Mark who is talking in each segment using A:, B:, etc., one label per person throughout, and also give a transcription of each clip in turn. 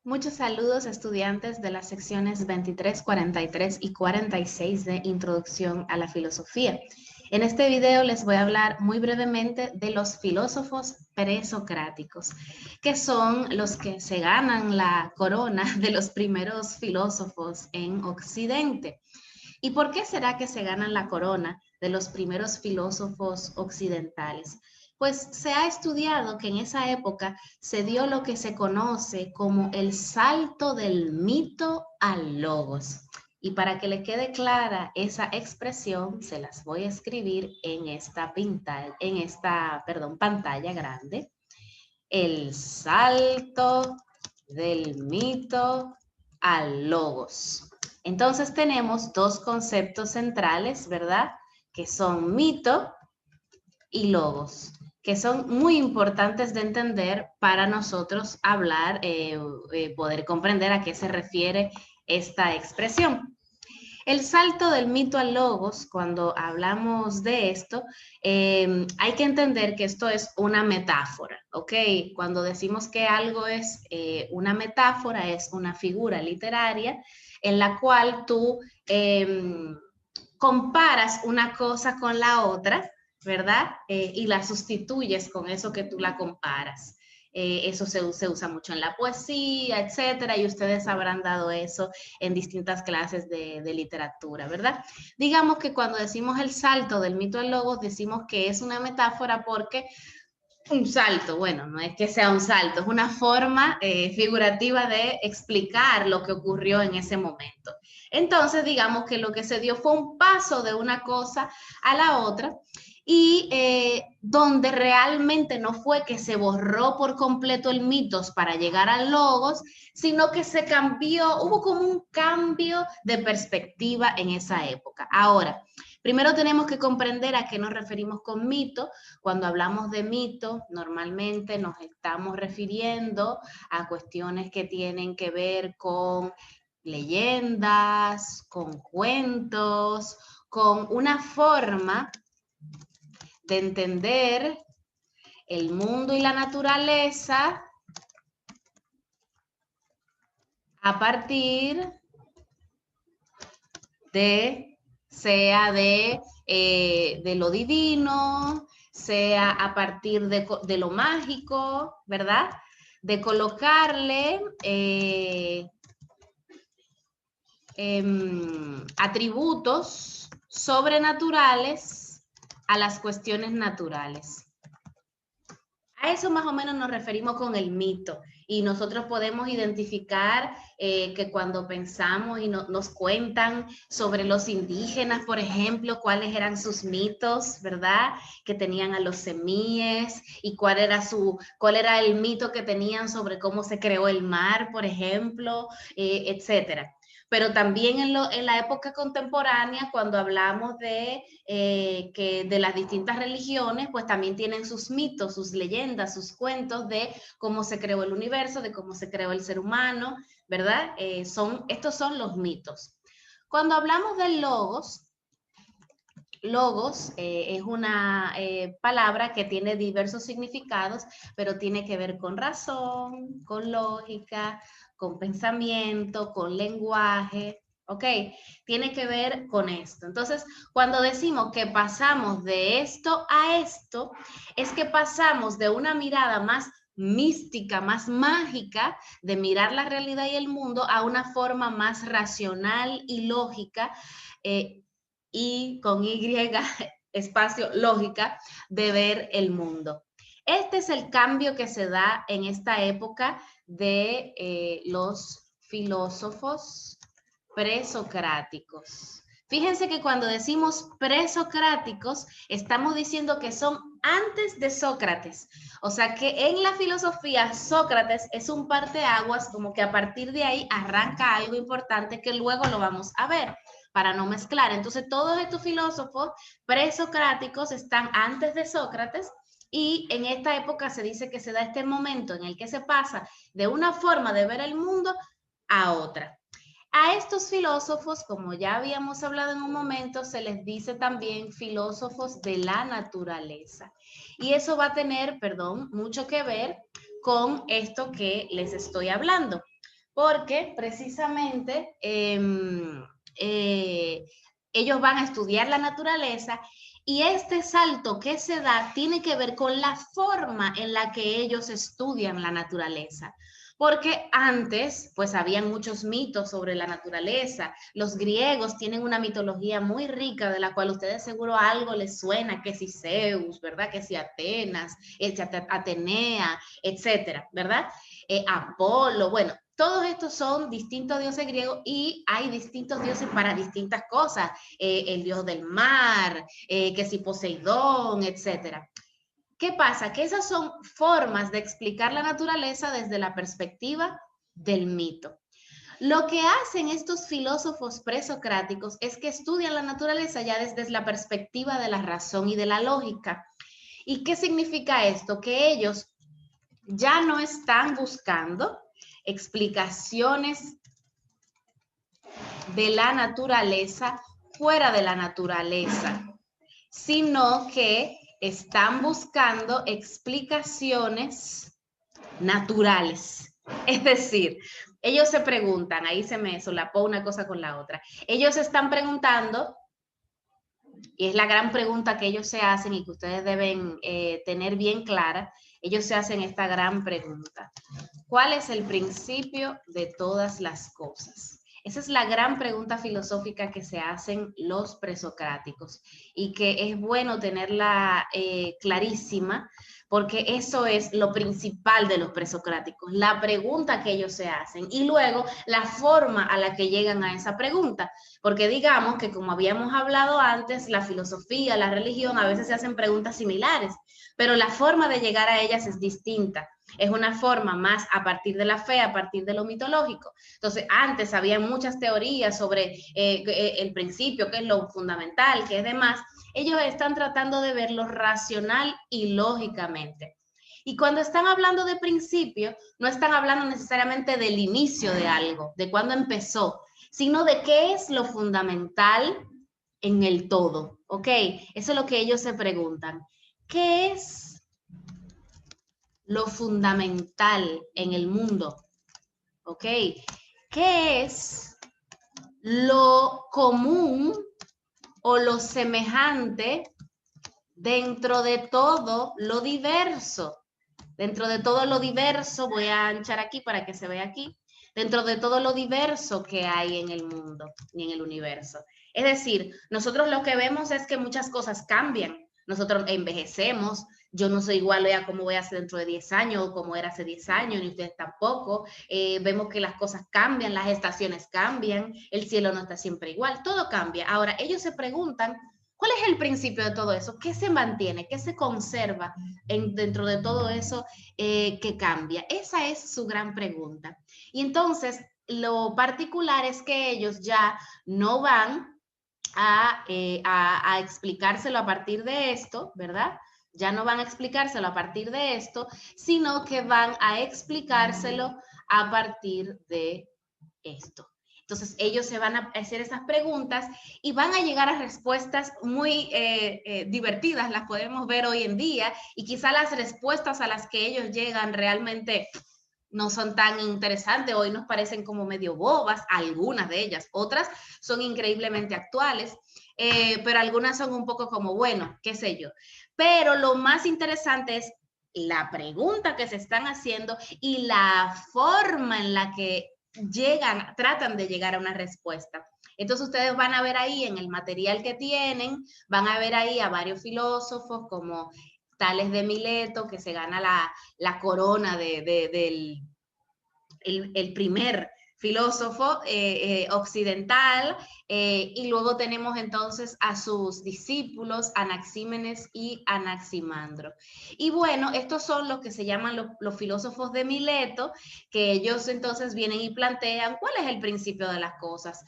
A: Muchos saludos, estudiantes de las secciones 23, 43 y 46 de Introducción a la Filosofía. En este video les voy a hablar muy brevemente de los filósofos presocráticos, que son los que se ganan la corona de los primeros filósofos en Occidente. ¿Y por qué será que se ganan la corona de los primeros filósofos occidentales? Pues se ha estudiado que en esa época se dio lo que se conoce como el salto del mito al logos. Y para que le quede clara esa expresión, se las voy a escribir en esta pantalla grande. El salto del mito al logos. Entonces tenemos dos conceptos centrales, ¿verdad? Que son mito y logos, que son muy importantes de entender para nosotros hablar, poder comprender a qué se refiere esta expresión. El salto del mito al logos, cuando hablamos de esto, hay que entender que esto es una metáfora, ¿ok? Cuando decimos que algo es una metáfora, es una figura literaria en la cual tú comparas una cosa con la otra, ¿verdad? Y la sustituyes con eso que tú la comparas. Eso se usa mucho en la poesía, etcétera, y ustedes habrán dado eso en distintas clases de literatura, ¿verdad? Digamos que cuando decimos el salto del mito al logos, decimos que es una metáfora porque un salto, bueno, no es que sea un salto, es una forma figurativa de explicar lo que ocurrió en ese momento. Entonces, digamos que lo que se dio fue un paso de una cosa a la otra y donde realmente no fue que se borró por completo el mitos para llegar al logos, sino que se cambió, hubo como un cambio de perspectiva en esa época. Ahora, primero tenemos que comprender a qué nos referimos con mito. Cuando hablamos de mito, normalmente nos estamos refiriendo a cuestiones que tienen que ver con leyendas, con cuentos, con una forma de entender el mundo y la naturaleza a partir sea de lo divino, sea a partir de lo mágico, ¿verdad? De colocarle atributos sobrenaturales a las cuestiones naturales. A eso más o menos nos referimos con el mito. Y nosotros podemos identificar que cuando pensamos y nos cuentan sobre los indígenas, por ejemplo, cuáles eran sus mitos, ¿verdad? Que tenían a los semíes y cuál era el mito que tenían sobre cómo se creó el mar, por ejemplo, etcétera. Pero también en la época contemporánea, cuando hablamos de las distintas religiones, pues también tienen sus mitos, sus leyendas, sus cuentos de cómo se creó el universo, de cómo se creó el ser humano, ¿verdad? Estos son los mitos. Cuando hablamos del logos es una palabra que tiene diversos significados, pero tiene que ver con razón, con lógica, con pensamiento, con lenguaje, ¿ok? Tiene que ver con esto. Entonces, cuando decimos que pasamos de esto a esto, es que pasamos de una mirada más mística, más mágica de mirar la realidad y el mundo a una forma más racional y lógica, y con Y, espacio, lógica, de ver el mundo. Este es el cambio que se da en esta época de los filósofos presocráticos. Fíjense que cuando decimos presocráticos, estamos diciendo que son antes de Sócrates. O sea que en la filosofía Sócrates es un parteaguas, como que a partir de ahí arranca algo importante que luego lo vamos a ver, para no mezclar. Entonces todos estos filósofos presocráticos están antes de Sócrates y en esta época se dice que se da este momento en el que se pasa de una forma de ver el mundo a otra. A estos filósofos, como ya habíamos hablado en un momento, se les dice también filósofos de la naturaleza. Y eso va a tener, mucho que ver con esto que les estoy hablando. porque precisamente ellos van a estudiar la naturaleza y este salto que se da tiene que ver con la forma en la que ellos estudian la naturaleza. Porque antes, pues habían muchos mitos sobre la naturaleza. Los griegos tienen una mitología muy rica de la cual ustedes seguro algo les suena, que si Zeus, ¿verdad? Que si Atenas, Atenea, etcétera, ¿verdad? Apolo, bueno, todos estos son distintos dioses griegos y hay distintos dioses para distintas cosas. El dios del mar, que si Poseidón, etcétera. ¿Qué pasa? Que esas son formas de explicar la naturaleza desde la perspectiva del mito. Lo que hacen estos filósofos presocráticos es que estudian la naturaleza ya desde la perspectiva de la razón y de la lógica. ¿Y qué significa esto? Que ellos ya no están buscando explicaciones de la naturaleza fuera de la naturaleza, sino que están buscando explicaciones naturales. Es decir, ellos se preguntan, ahí se me solapó una cosa con la otra, ellos están preguntando, y es la gran pregunta que ellos se hacen y que ustedes deben tener bien clara, ellos se hacen esta gran pregunta: ¿cuál es el principio de todas las cosas? Esa es la gran pregunta filosófica que se hacen los presocráticos y que es bueno tenerla clarísima, porque eso es lo principal de los presocráticos, la pregunta que ellos se hacen y luego la forma a la que llegan a esa pregunta. Porque digamos que, como habíamos hablado antes, la filosofía, la religión, a veces se hacen preguntas similares, pero la forma de llegar a ellas es distinta. Es una forma más a partir de la fe, a partir de lo mitológico. Entonces, antes había muchas teorías sobre el principio, qué es lo fundamental, qué es demás. Ellos están tratando de verlo racional y lógicamente. Y cuando están hablando de principio, no están hablando necesariamente del inicio de algo, de cuándo empezó, sino de qué es lo fundamental en el todo, ¿ok? Eso es lo que ellos se preguntan. ¿Qué es lo fundamental en el mundo? ¿Ok? ¿Qué es lo común o lo semejante dentro de todo lo diverso? Dentro de todo lo diverso, voy a anchar aquí para que se vea aquí, dentro de todo lo diverso que hay en el mundo y en el universo. Es decir, nosotros lo que vemos es que muchas cosas cambian. Nosotros envejecemos. Yo no soy igual a como voy a ser dentro de 10 años o como era hace 10 años, ni ustedes tampoco. Vemos que las cosas cambian, las estaciones cambian, el cielo no está siempre igual, todo cambia. Ahora, ellos se preguntan, ¿cuál es el principio de todo eso? ¿Qué se mantiene? ¿Qué se conserva dentro de todo eso que cambia? Esa es su gran pregunta. Y entonces, lo particular es que ellos ya no van a explicárselo a partir de esto, ¿verdad? Ya no van a explicárselo a partir de esto, sino que van a explicárselo a partir de esto. Entonces, ellos se van a hacer esas preguntas y van a llegar a respuestas muy divertidas, las podemos ver hoy en día, y quizá las respuestas a las que ellos llegan realmente no son tan interesantes, hoy nos parecen como medio bobas, algunas de ellas, otras son increíblemente actuales, pero algunas son un poco como, bueno, qué sé yo. Pero lo más interesante es la pregunta que se están haciendo y la forma en la que tratan de llegar a una respuesta. Entonces ustedes van a ver ahí en el material que tienen, van a ver ahí a varios filósofos como Tales de Mileto, que se gana la corona del el primer filósofo occidental, y luego tenemos entonces a sus discípulos Anaxímenes y Anaximandro. Y bueno, estos son los que se llaman los filósofos de Mileto, que ellos entonces vienen y plantean cuál es el principio de las cosas.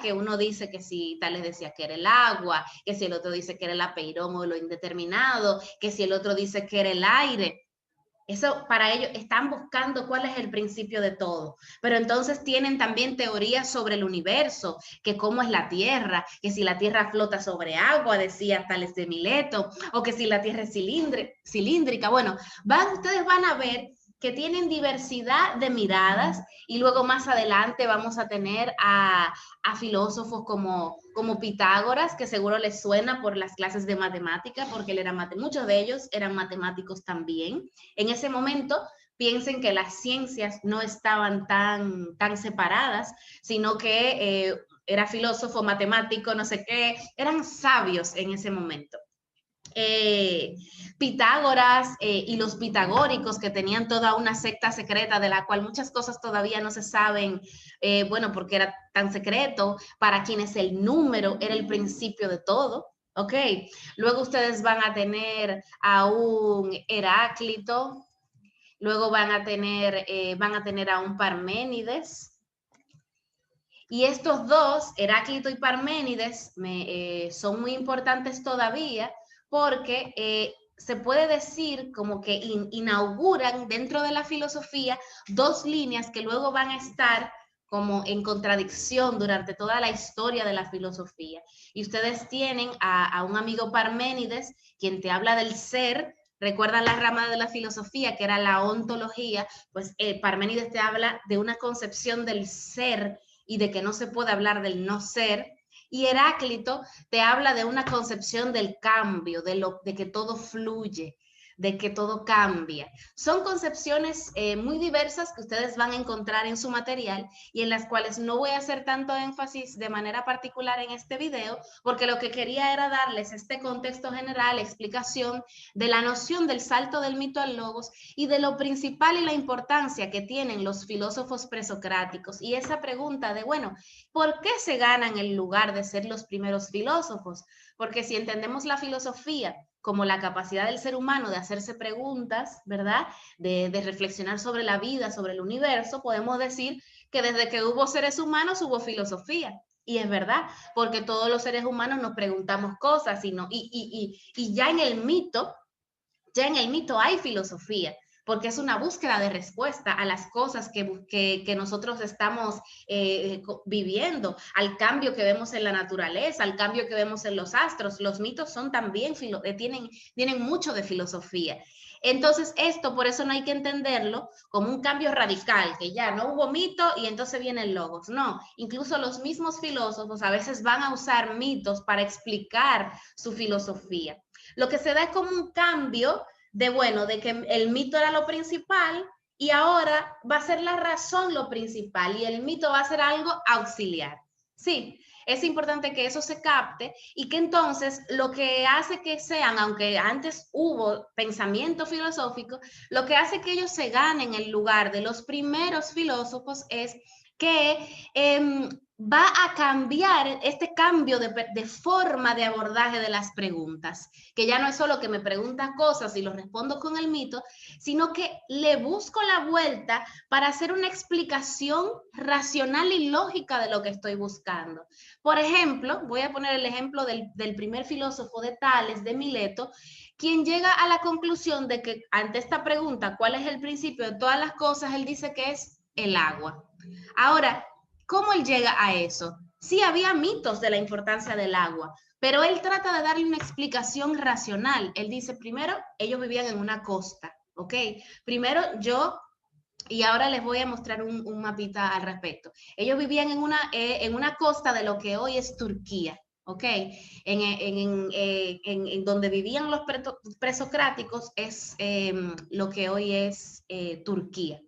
A: Que uno dice que si Tales decía que era el agua, que si el otro dice que era el apeirón o lo indeterminado, que si el otro dice que era el aire. Eso para ellos están buscando cuál es el principio de todo. Pero entonces tienen también teorías sobre el universo, que cómo es la Tierra, que si la Tierra flota sobre agua, decía Tales de Mileto, o que si la Tierra es cilíndrica. Bueno, ustedes van a ver que tienen diversidad de miradas, y luego más adelante vamos a tener a filósofos como Pitágoras, que seguro les suena por las clases de matemática, porque él era muchos de ellos eran matemáticos también. En ese momento, piensen que las ciencias no estaban tan separadas, sino que era filósofo, matemático, no sé qué, eran sabios en ese momento. Pitágoras y los pitagóricos, que tenían toda una secta secreta de la cual muchas cosas todavía no se saben, bueno, porque era tan secreto, para quienes el número era el principio de todo. Ok, luego ustedes van a tener a un Heráclito, luego van a tener a un Parménides. Y estos dos, Heráclito y Parménides, son muy importantes todavía, porque se puede decir como que inauguran dentro de la filosofía dos líneas que luego van a estar como en contradicción durante toda la historia de la filosofía. Y ustedes tienen a un amigo Parménides, quien te habla del ser. ¿Recuerdan la rama de la filosofía que era la ontología? Pues Parménides te habla de una concepción del ser y de que no se puede hablar del no ser. Y Heráclito te habla de una concepción del cambio, de que todo fluye, de que todo cambia. Son concepciones muy diversas que ustedes van a encontrar en su material y en las cuales no voy a hacer tanto énfasis de manera particular en este video, porque lo que quería era darles este contexto general, explicación de la noción del salto del mito al logos y de lo principal y la importancia que tienen los filósofos presocráticos. Y esa pregunta de, bueno, ¿por qué se ganan el lugar de ser los primeros filósofos? Porque si entendemos la filosofía como la capacidad del ser humano de hacerse preguntas, ¿verdad? De reflexionar sobre la vida, sobre el universo, podemos decir que desde que hubo seres humanos hubo filosofía. Y es verdad, porque todos los seres humanos nos preguntamos cosas y ya en el mito hay filosofía, porque es una búsqueda de respuesta a las cosas que nosotros estamos viviendo, al cambio que vemos en la naturaleza, al cambio que vemos en los astros. Los mitos son también, tienen mucho de filosofía. Entonces esto, por eso no hay que entenderlo como un cambio radical, que ya no hubo mito y entonces vienen logos. No, incluso los mismos filósofos a veces van a usar mitos para explicar su filosofía. Lo que se da es como un cambio de que el mito era lo principal y ahora va a ser la razón lo principal y el mito va a ser algo auxiliar. Sí, es importante que eso se capte y que entonces lo que hace que sean, aunque antes hubo pensamiento filosófico, lo que hace que ellos se ganen el lugar de los primeros filósofos es que va a cambiar este cambio de forma de abordaje de las preguntas, que ya no es solo que me preguntan cosas y lo respondo con el mito, sino que le busco la vuelta para hacer una explicación racional y lógica de lo que estoy buscando. Por ejemplo, voy a poner el ejemplo del primer filósofo de Tales, de Mileto, quien llega a la conclusión de que ante esta pregunta, ¿cuál es el principio de todas las cosas? Él dice que es el agua. Ahora, ¿cómo él llega a eso? Sí, había mitos de la importancia del agua, pero él trata de darle una explicación racional. Él dice, primero, ellos vivían en una costa, ¿ok? Primero, y ahora les voy a mostrar un mapita al respecto. Ellos vivían en una costa de lo que hoy es Turquía, ¿ok? En donde vivían los presocráticos es lo que hoy es Turquía.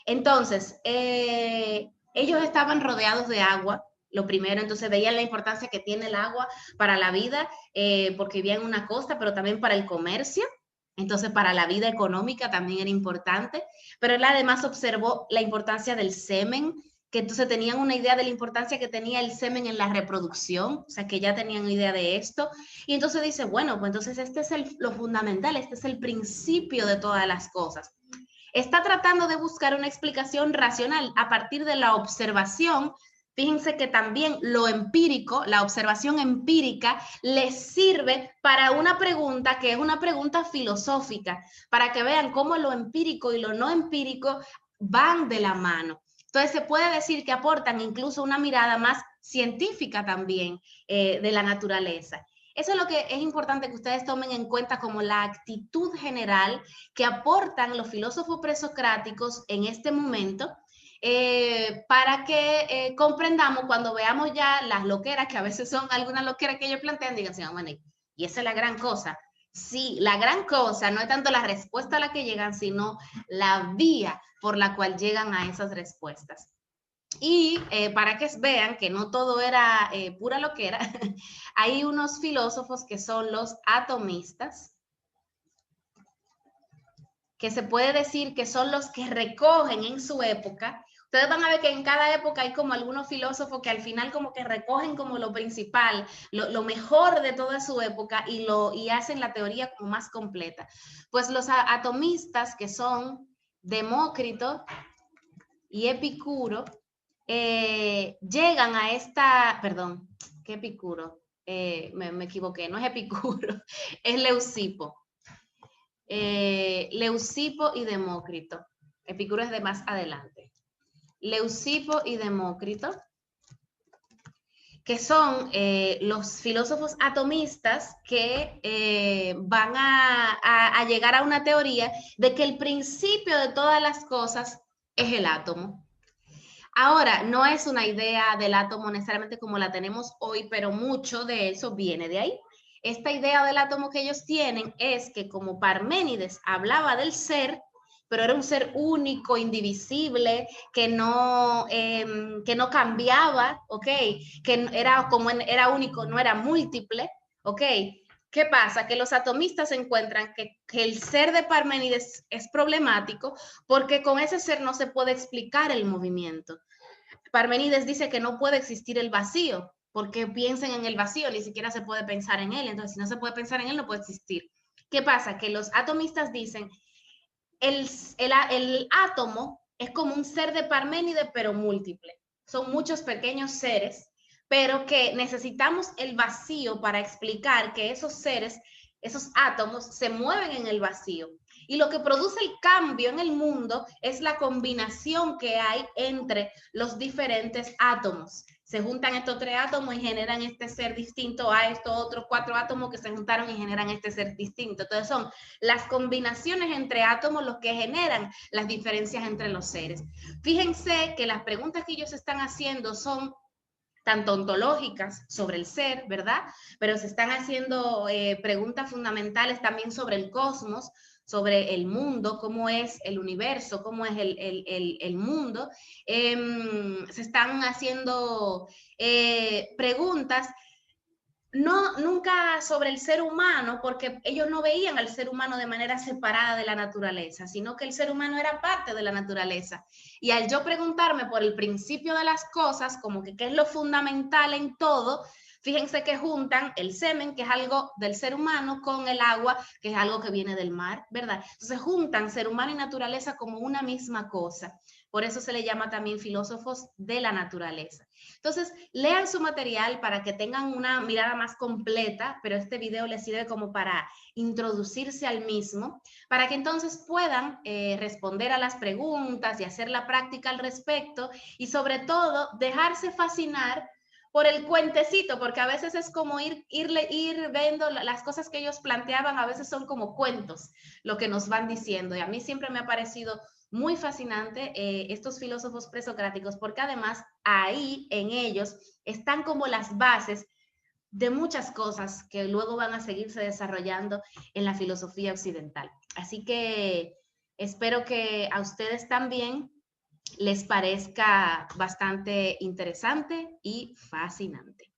A: Entonces, ellos estaban rodeados de agua, lo primero, entonces veían la importancia que tiene el agua para la vida, porque vivían en una costa, pero también para el comercio, entonces para la vida económica también era importante, pero él además observó la importancia del semen, que entonces tenían una idea de la importancia que tenía el semen en la reproducción, o sea, que ya tenían idea de esto, y entonces dice, bueno, pues entonces este es lo fundamental, este es el principio de todas las cosas. Está tratando de buscar una explicación racional a partir de la observación. Fíjense que también lo empírico, la observación empírica, les sirve para una pregunta que es una pregunta filosófica, para que vean cómo lo empírico y lo no empírico van de la mano. Entonces se puede decir que aportan incluso una mirada más científica también de la naturaleza. Eso es lo que es importante que ustedes tomen en cuenta como la actitud general que aportan los filósofos presocráticos en este momento, para que comprendamos cuando veamos ya las loqueras, que a veces son algunas loqueras que ellos plantean, digan, sí, bueno, y esa es la gran cosa. Sí, la gran cosa no es tanto la respuesta a la que llegan, sino la vía por la cual llegan a esas respuestas. Y para que vean que no todo era pura loquera, hay unos filósofos que son los atomistas, que se puede decir que son los que recogen en su época. Ustedes van a ver que en cada época hay como algunos filósofos que al final como que recogen como lo principal, lo mejor de toda su época y hacen la teoría como más completa. Pues los atomistas, que son Demócrito y Epicuro, llegan a esta, perdón, ¿qué Epicuro? Me equivoqué, no es Epicuro, es Leucipo. Leucipo y Demócrito. Epicuro es de más adelante. Leucipo y Demócrito, que son los filósofos atomistas que van a llegar a una teoría de que el principio de todas las cosas es el átomo. Ahora, no es una idea del átomo necesariamente como la tenemos hoy, pero mucho de eso viene de ahí. Esta idea del átomo que ellos tienen es que como Parménides hablaba del ser, pero era un ser único, indivisible, que no cambiaba, ¿ok? Que era como era único, no era múltiple, ¿ok? ¿Qué pasa? Que los atomistas encuentran que el ser de Parménides es problemático porque con ese ser no se puede explicar el movimiento. Parménides dice que no puede existir el vacío, porque piensen en el vacío, ni siquiera se puede pensar en él. Entonces, si no se puede pensar en él, no puede existir. ¿Qué pasa? Que los atomistas dicen, el átomo es como un ser de Parménides, pero múltiple. Son muchos pequeños seres, pero que necesitamos el vacío para explicar que esos seres, esos átomos, se mueven en el vacío. Y lo que produce el cambio en el mundo es la combinación que hay entre los diferentes átomos. Se juntan estos 3 átomos y generan este ser distinto a estos otros 4 átomos que se juntaron y generan este ser distinto. Entonces son las combinaciones entre átomos los que generan las diferencias entre los seres. Fíjense que las preguntas que ellos están haciendo son tanto ontológicas sobre el ser, ¿verdad? Pero se están haciendo preguntas fundamentales también sobre el cosmos, sobre el mundo, cómo es el universo, cómo es el mundo. Se están haciendo preguntas nunca sobre el ser humano, porque ellos no veían al ser humano de manera separada de la naturaleza, sino que el ser humano era parte de la naturaleza. Y al yo preguntarme por el principio de las cosas, como que qué es lo fundamental en todo, fíjense que juntan el semen, que es algo del ser humano, con el agua, que es algo que viene del mar, ¿verdad? Entonces juntan ser humano y naturaleza como una misma cosa. Por eso se le llama también filósofos de la naturaleza. Entonces, lean su material para que tengan una mirada más completa, pero este video les sirve como para introducirse al mismo, para que entonces puedan responder a las preguntas y hacer la práctica al respecto y sobre todo dejarse fascinar por el cuentecito, porque a veces es como ir viendo las cosas que ellos planteaban, a veces son como cuentos lo que nos van diciendo y a mí siempre me ha parecido muy fascinante estos filósofos presocráticos, porque además ahí en ellos están como las bases de muchas cosas que luego van a seguirse desarrollando en la filosofía occidental. Así que espero que a ustedes también les parezca bastante interesante y fascinante.